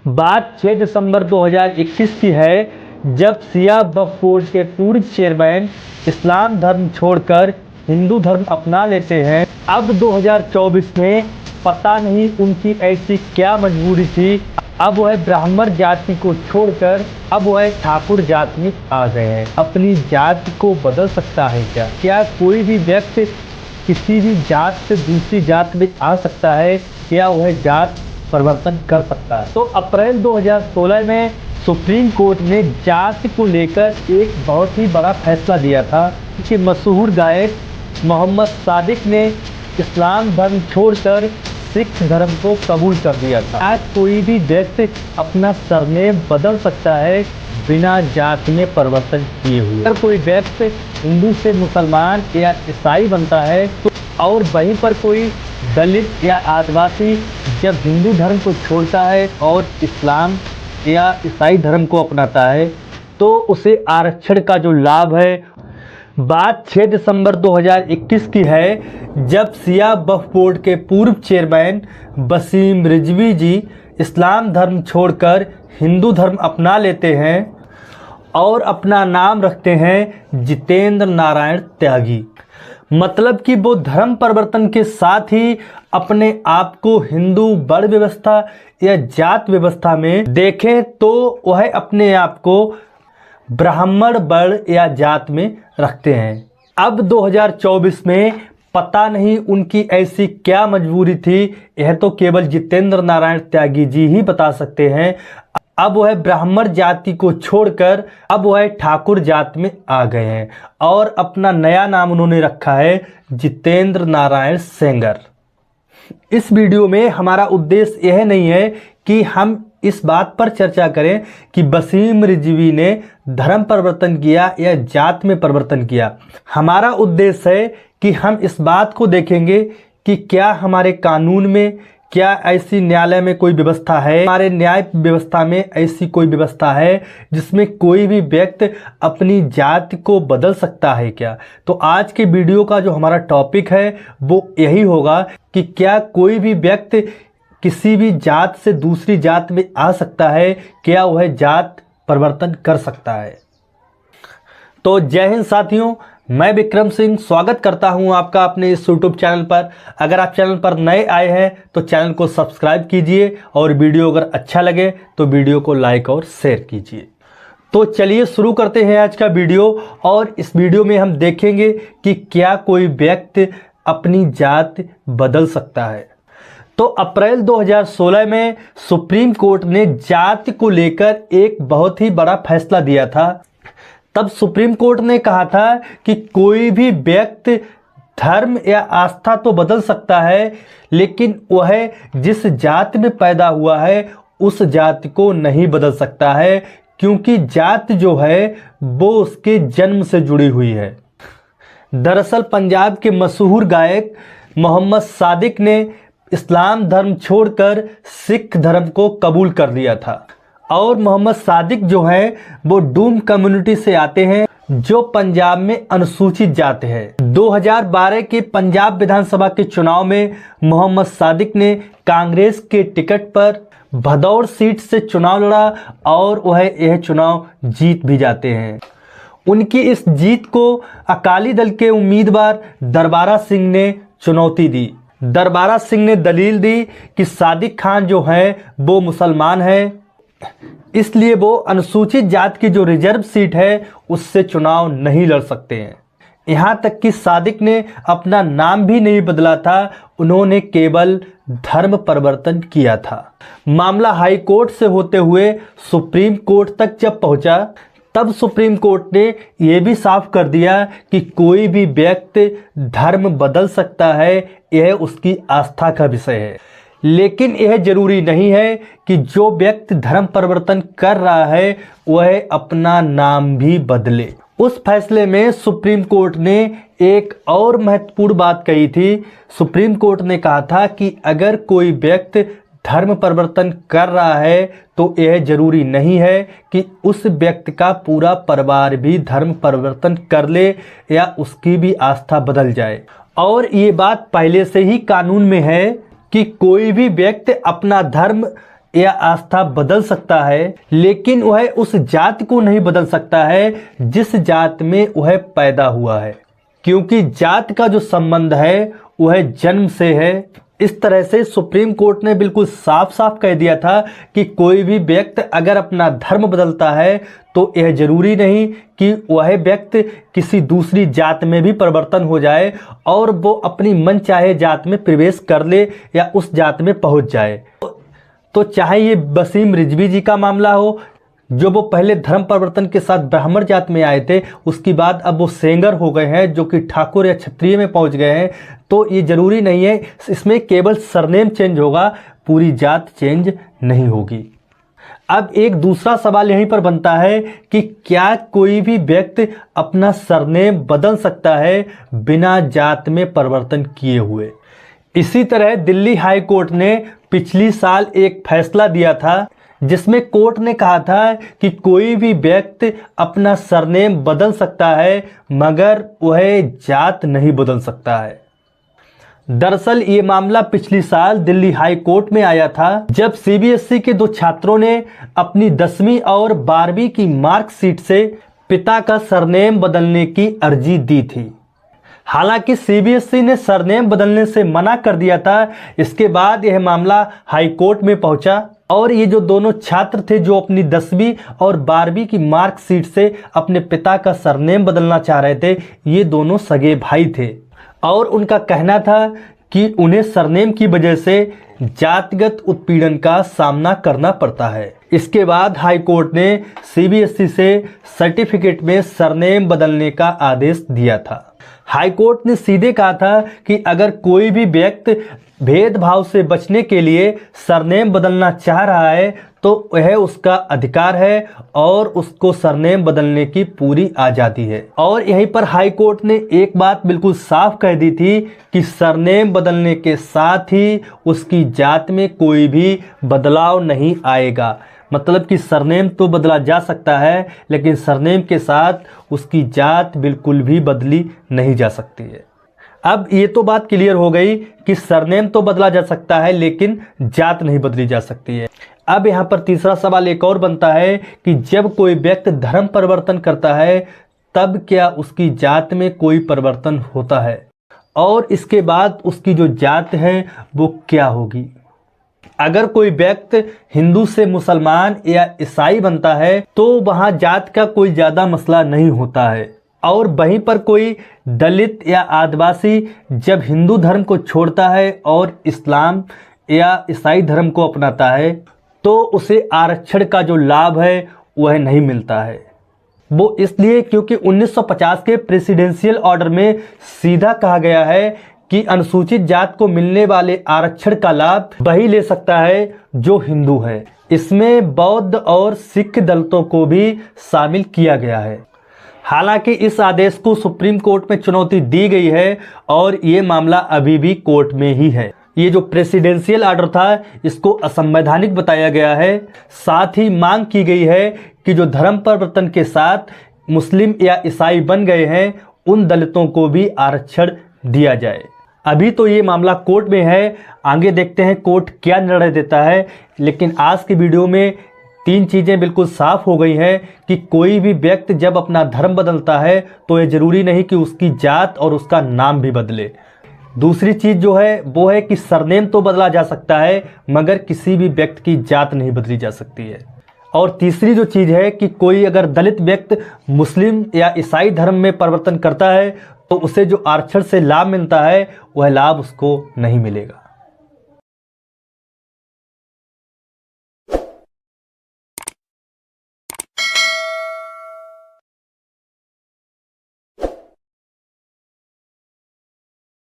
बात 6 दिसंबर 2021 की है, जब सिया वक्फ बोर्ड के पूर्व चेयरमैन इस्लाम धर्म छोड़कर हिंदू धर्म अपना लेते हैं। अब 2024 में पता नहीं उनकी ऐसी क्या मजबूरी थी, अब वह ब्राह्मण जाति को छोड़कर अब वह ठाकुर जाति में आ गए हैं। अपनी जाति को बदल सकता है क्या? क्या कोई भी व्यक्ति किसी भी जात से दूसरी जात में आ सकता है? क्या वह जात परिवर्तन कर सकता है? तो अप्रैल 2016 में सुप्रीम कोर्ट ने जाति को लेकर एक बहुत ही बड़ा फैसला दिया था कि मशहूर गायक मोहम्मद सादिक ने इस्लाम धर्म छोड़कर सिख धर्म को कबूल कर दिया था। आज कोई भी व्यक्ति अपना सरनेम बदल सकता है बिना जाति में परिवर्तन किए हुए। अगर कोई व्यक्ति हिंदू से मुसलमान या ईसाई बनता है तो और वहीं पर कोई दलित या आदिवासी जब हिंदू धर्म को छोड़ता है और इस्लाम या ईसाई धर्म को अपनाता है तो उसे आरक्षण का जो लाभ है। बात 6 दिसंबर 2021 की है, जब सिया वक्फ बोर्ड के पूर्व चेयरमैन वसीम रिजवी जी इस्लाम धर्म छोड़कर हिंदू धर्म अपना लेते हैं और अपना नाम रखते हैं जितेंद्र नारायण त्यागी। मतलब कि वो धर्म परिवर्तन के साथ ही अपने आप को हिंदू वर्ण व्यवस्था या जात व्यवस्था में देखें तो वह अपने आप को ब्राह्मण वर्ण या जात में रखते हैं। अब 2024 में पता नहीं उनकी ऐसी क्या मजबूरी थी, यह तो केवल जितेंद्र नारायण त्यागी जी ही बता सकते हैं। अब वह ब्राह्मण जाति को छोड़कर अब वह ठाकुर जाति में आ गए हैं और अपना नया नाम उन्होंने रखा है जितेंद्र नारायण सेंगर। इस वीडियो में हमारा उद्देश्य यह नहीं है कि हम इस बात पर चर्चा करें कि वसीम रिजवी ने धर्म परिवर्तन किया या जात में परिवर्तन किया। हमारा उद्देश्य है कि हम इस बात को देखेंगे कि क्या हमारे कानून में, क्या ऐसी न्यायालय में कोई व्यवस्था है, हमारे न्याय व्यवस्था में ऐसी कोई व्यवस्था है जिसमें कोई भी व्यक्ति अपनी जाति को बदल सकता है क्या? तो आज के वीडियो का जो हमारा टॉपिक है वो यही होगा कि क्या कोई भी व्यक्ति किसी भी जात से दूसरी जात में आ सकता है, क्या वह जात परिवर्तन कर सकता है? तो जय हिंद साथियों, मैं विक्रम सिंह स्वागत करता हूं आपका अपने इस यूट्यूब चैनल पर। अगर आप चैनल पर नए आए हैं तो चैनल को सब्सक्राइब कीजिए और वीडियो अगर अच्छा लगे तो वीडियो को लाइक और शेयर कीजिए। तो चलिए शुरू करते हैं आज का वीडियो। और इस वीडियो में हम देखेंगे कि क्या कोई व्यक्ति अपनी जात बदल सकता है। तो अप्रैल 2016 में सुप्रीम कोर्ट ने जाति को लेकर एक बहुत ही बड़ा फैसला दिया था। तब सुप्रीम कोर्ट ने कहा था कि कोई भी व्यक्ति धर्म या आस्था तो बदल सकता है, लेकिन वह जिस जाति में पैदा हुआ है उस जाति को नहीं बदल सकता है, क्योंकि जाति जो है वो उसके जन्म से जुड़ी हुई है। दरअसल पंजाब के मशहूर गायक मोहम्मद सादिक ने इस्लाम धर्म छोड़कर सिख धर्म को कबूल कर लिया था। और मोहम्मद सादिक जो है वो डूम कम्युनिटी से आते हैं जो पंजाब में अनुसूचित जाति है। 2012 के पंजाब विधानसभा के चुनाव में मोहम्मद सादिक ने कांग्रेस के टिकट पर भदौर सीट से चुनाव लड़ा और वह यह चुनाव जीत भी जाते हैं। उनकी इस जीत को अकाली दल के उम्मीदवार दरबारा सिंह ने चुनौती दी। दरबारा सिंह ने दलील दी कि सादिक खान जो है वो मुसलमान है, इसलिए वो अनुसूचित जात की जो रिजर्व सीट है उससे चुनाव नहीं लड़ सकते हैं। यहाँ तक कि सादिक ने अपना नाम भी नहीं बदला था, उन्होंने केवल धर्म परिवर्तन किया था। मामला हाई कोर्ट से होते हुए सुप्रीम कोर्ट तक जब पहुंचा तब सुप्रीम कोर्ट ने यह भी साफ कर दिया कि कोई भी व्यक्ति धर्म बदल सकता है, यह उसकी आस्था का विषय है। लेकिन यह जरूरी नहीं है कि जो व्यक्ति धर्म परिवर्तन कर रहा है वह अपना नाम भी बदले। उस फैसले में सुप्रीम कोर्ट ने एक और महत्वपूर्ण बात कही थी। सुप्रीम कोर्ट ने कहा था कि अगर कोई व्यक्ति धर्म परिवर्तन कर रहा है तो यह जरूरी नहीं है कि उस व्यक्ति का पूरा परिवार भी धर्म परिवर्तन कर ले या उसकी भी आस्था बदल जाए। और ये बात पहले से ही कानून में है कि कोई भी व्यक्ति अपना धर्म या आस्था बदल सकता है, लेकिन वह उस जात को नहीं बदल सकता है जिस जात में वह पैदा हुआ है, क्योंकि जात का जो संबंध है वह जन्म से है। इस तरह से सुप्रीम कोर्ट ने बिल्कुल साफ साफ कह दिया था कि कोई भी व्यक्ति अगर अपना धर्म बदलता है तो यह जरूरी नहीं कि वह व्यक्ति किसी दूसरी जात में भी परिवर्तन हो जाए और वो अपनी मनचाहे जात में प्रवेश कर ले या उस जात में पहुंच जाए। तो चाहे ये वसीम रिजवी जी का मामला हो, जो वो पहले धर्म परिवर्तन के साथ ब्राह्मण जात में आए थे, उसके बाद अब वो सेंगर हो गए हैं जो कि ठाकुर या क्षत्रिय में पहुंच गए हैं, तो ये जरूरी नहीं है। इसमें केवल सरनेम चेंज होगा, पूरी जात चेंज नहीं होगी। अब एक दूसरा सवाल यहीं पर बनता है कि क्या कोई भी व्यक्ति अपना सरनेम बदल सकता है बिना जात में परिवर्तन किए हुए? इसी तरह दिल्ली हाई कोर्ट ने पिछली साल एक फैसला दिया था जिसमें कोर्ट ने कहा था कि कोई भी व्यक्ति अपना सरनेम बदल सकता है मगर वह जात नहीं बदल सकता है। दरअसल ये मामला पिछली साल दिल्ली हाई कोर्ट में आया था जब सीबीएसई के 2 छात्रों ने अपनी 10वीं और 12वीं की मार्कशीट से पिता का सरनेम बदलने की अर्जी दी थी। हालांकि सीबीएसई ने सरनेम बदलने से मना कर दिया था। इसके बाद यह मामला हाई कोर्ट में पहुंचा और ये जो दोनों छात्र थे जो अपनी 10वीं और 12वीं की मार्कशीट से अपने पिता का सरनेम बदलना चाह रहे थे, ये दोनों सगे भाई थे और उनका कहना था कि उन्हें सरनेम की वजह से जातिगत उत्पीड़न का सामना करना पड़ता है। इसके बाद हाई कोर्ट ने सीबीएसई से सर्टिफिकेट में सरनेम बदलने का आदेश दिया था। हाई कोर्ट ने सीधे कहा था कि अगर कोई भी व्यक्ति भेदभाव से बचने के लिए सरनेम बदलना चाह रहा है तो वह उसका अधिकार है और उसको सरनेम बदलने की पूरी आज़ादी है। और यहीं पर हाई कोर्ट ने एक बात बिल्कुल साफ कह दी थी कि सरनेम बदलने के साथ ही उसकी जात में कोई भी बदलाव नहीं आएगा। मतलब कि सरनेम तो बदला जा सकता है लेकिन सरनेम के साथ उसकी जात बिल्कुल भी बदली नहीं जा सकती है। अब ये तो बात क्लियर हो गई कि सरनेम तो बदला जा सकता है लेकिन जात नहीं बदली जा सकती है। अब यहाँ पर तीसरा सवाल एक और बनता है कि जब कोई व्यक्ति धर्म परिवर्तन करता है तब क्या उसकी जात में कोई परिवर्तन होता है और इसके बाद उसकी जो जात है वो क्या होगी? अगर कोई व्यक्ति हिंदू से मुसलमान या ईसाई बनता है तो वहाँ जात का कोई ज़्यादा मसला नहीं होता है, और वहीं पर कोई दलित या आदिवासी जब हिंदू धर्म को छोड़ता है और इस्लाम या ईसाई धर्म को अपनाता है तो उसे आरक्षण का जो लाभ है वह नहीं मिलता है। वो इसलिए क्योंकि 1950 के प्रेसिडेंशियल ऑर्डर में सीधा कहा गया है कि अनुसूचित जात को मिलने वाले आरक्षण का लाभ वही ले सकता है जो हिंदू है। इसमें बौद्ध और सिख दलितों को भी शामिल किया गया है। हालांकि इस आदेश को सुप्रीम कोर्ट में चुनौती दी गई है और ये मामला अभी भी कोर्ट में ही है। ये जो प्रेसिडेंशियल ऑर्डर था इसको असंवैधानिक बताया गया है। साथ ही मांग की गई है कि जो धर्म परिवर्तन के साथ मुस्लिम या ईसाई बन गए हैं उन दलितों को भी आरक्षण दिया जाए। अभी तो ये मामला कोर्ट में है, आगे देखते हैं कोर्ट क्या निर्णय देता है। लेकिन आज की वीडियो में 3 चीज़ें बिल्कुल साफ हो गई हैं कि कोई भी व्यक्ति जब अपना धर्म बदलता है तो ये ज़रूरी नहीं कि उसकी जात और उसका नाम भी बदले। दूसरी चीज़ जो है वो है कि सरनेम तो बदला जा सकता है मगर किसी भी व्यक्ति की जात नहीं बदली जा सकती है। और तीसरी जो चीज़ है कि कोई अगर दलित व्यक्ति मुस्लिम या ईसाई धर्म में परिवर्तन करता है तो उसे जो आरक्षण से लाभ मिलता है वह लाभ उसको नहीं मिलेगा।